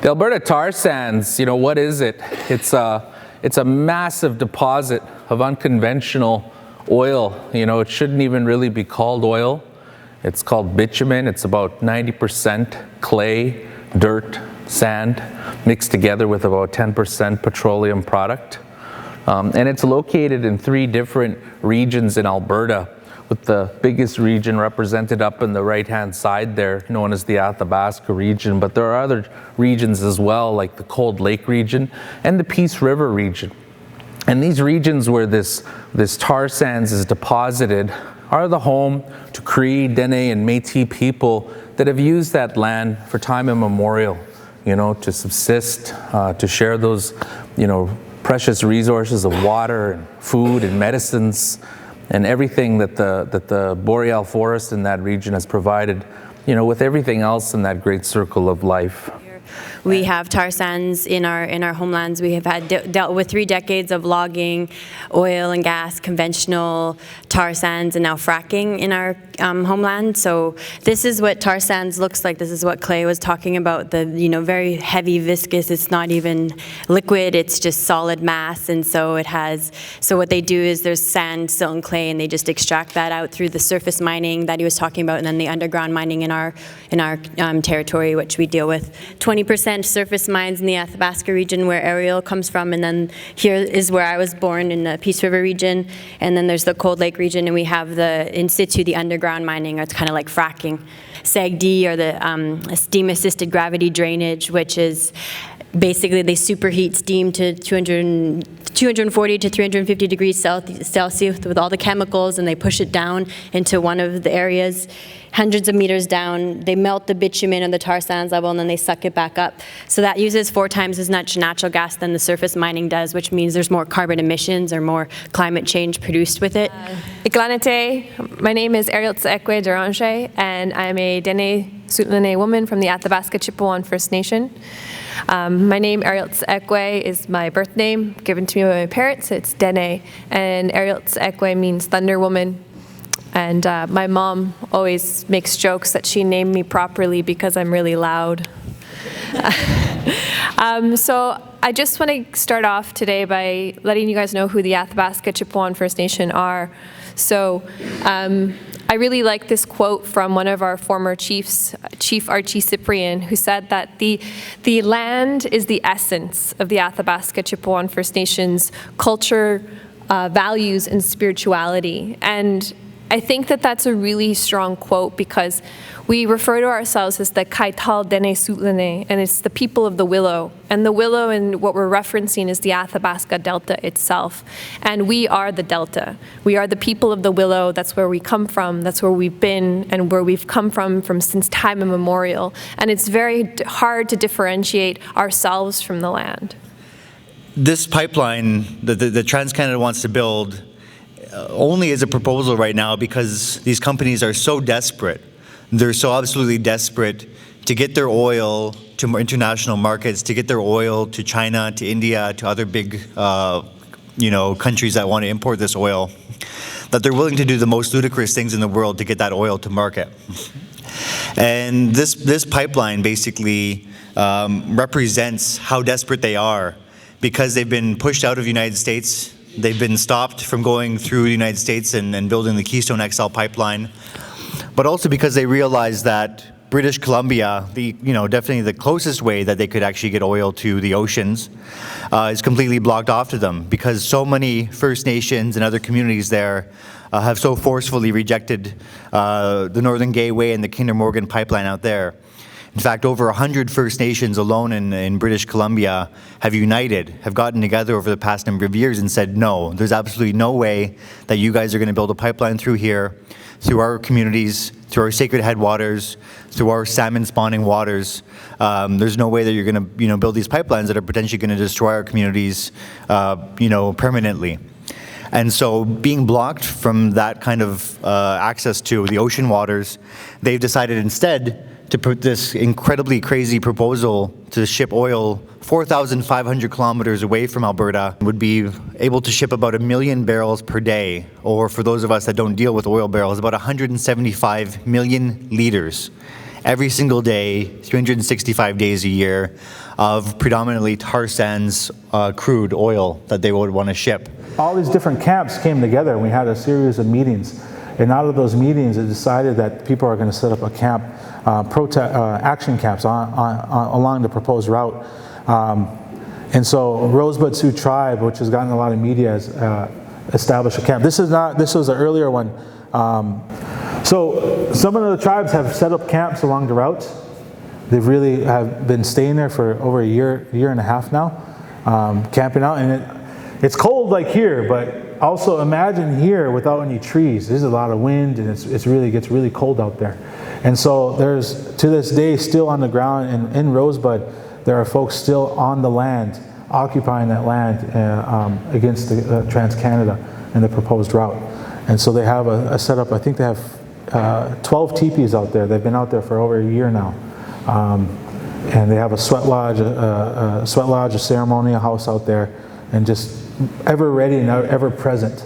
The Alberta tar sands, what is it? It's a massive deposit of unconventional oil. It shouldn't even really be called oil. It's called bitumen. It's about 90% clay, dirt, sand, mixed together with about 10% petroleum product. And it's located in 3 different regions in Alberta, with the biggest region represented up in the right-hand side there, known as the Athabasca region. But there are other regions as well, like the Cold Lake region and the Peace River region. And these regions where this tar sands is deposited are the home to Cree, Dene, and Métis people that have used that land for time immemorial, to subsist, to share those, precious resources of water and food and medicines and everything that the boreal forest in that region has provided, with everything else in that great circle of life. We have tar sands in our homelands. We have had dealt with 3 decades of logging, oil and gas, conventional tar sands, and now fracking in our homeland. So this is what tar sands looks like. This is what Clay was talking about. The very heavy, viscous. It's not even liquid. It's just solid mass. And so it has. So what they do is there's sand, silt, and clay, and they just extract that out through the surface mining that he was talking about, and then the underground mining in our territory, which we deal with. 20% surface mines in the Athabasca region, where Ariel comes from, and then here is where I was born in the Peace River region, and then there's the Cold Lake region, and we have the in situ, the underground mining. It's kind of like fracking. SAGD, or the steam-assisted gravity drainage, which is basically they superheat steam to 240 to 350 degrees Celsius with all the chemicals, and they push it down into one of the areas, hundreds of meters down. They melt the bitumen and the tar sands level, and then they suck it back up. So that uses 4 times as much natural gas than the surface mining does, which means there's more carbon emissions or more climate change produced with it. Iklanete, my name is Iethinisténha Ohónsta, and I'm a Dene Sutlane woman from the Athabasca Chippewa First Nation. My name, Iethinisténha, is my birth name, given to me by my parents. It's Dene, and Iethinisténha means Thunder Woman. And my mom always makes jokes that she named me properly because I'm really loud. So I just want to start off today by letting you guys know who the Athabasca Chippewa First Nation are. So I really like this quote from one of our former chiefs, Chief Archie Cyprian, who said that the land is the essence of the Athabasca Chippewa First Nations culture, values, and spirituality. And I think that that's a really strong quote because we refer to ourselves as the Kaital Dene Sutlane, and it's the people of the willow. And the willow, and what we're referencing, is the Athabasca Delta itself. And we are the Delta. We are the people of the willow. That's where we come from. That's where we've been and where we've come from since time immemorial. And it's very hard to differentiate ourselves from the land. This pipeline that the TransCanada wants to build only is a proposal right now because these companies are so desperate. They're so absolutely desperate to get their oil to international markets, to get their oil to China, to India, to other big, countries that want to import this oil, that they're willing to do the most ludicrous things in the world to get that oil to market. And this pipeline basically represents how desperate they are because they've been pushed out of the United States. They've been stopped from going through the United States and building the Keystone XL pipeline, but also because they realize that British Columbia, definitely the closest way that they could actually get oil to the oceans, is completely blocked off to them because so many First Nations and other communities there have so forcefully rejected the Northern Gateway and the Kinder Morgan pipeline out there. In fact, over 100 First Nations alone in British Columbia have gotten together over the past number of years and said, no, there's absolutely no way that you guys are going to build a pipeline through here, through our communities, through our sacred headwaters, through our salmon spawning waters. There's no way that you're going to build these pipelines that are potentially going to destroy our communities permanently. And so being blocked from that kind of access to the ocean waters, they've decided instead to put this incredibly crazy proposal to ship oil 4,500 kilometers away from Alberta. Would be able to ship about 1 million barrels per day, or for those of us that don't deal with oil barrels, about 175 million liters every single day, 365 days a year, of predominantly tar sands crude oil that they would want to ship. All these different camps came together and we had a series of meetings. And out of those meetings, it decided that people are going to set up a camp, action camps along the proposed route. And so Rosebud Sioux Tribe, which has gotten a lot of media, has established a camp. This was an earlier one. So some of the tribes have set up camps along the route. They really have been staying there for over a year and a half now, camping out. And it's cold like here, but also imagine here without any trees. There's a lot of wind and it really gets really cold out there. And so there's, to this day, still on the ground in Rosebud, there are folks still on the land, occupying that land against the TransCanada and the proposed route. And so they have a setup, I think they have 12 teepees out there. They've been out there for over a year now. And they have a sweat lodge, a ceremonial house out there, and just ever ready and ever present.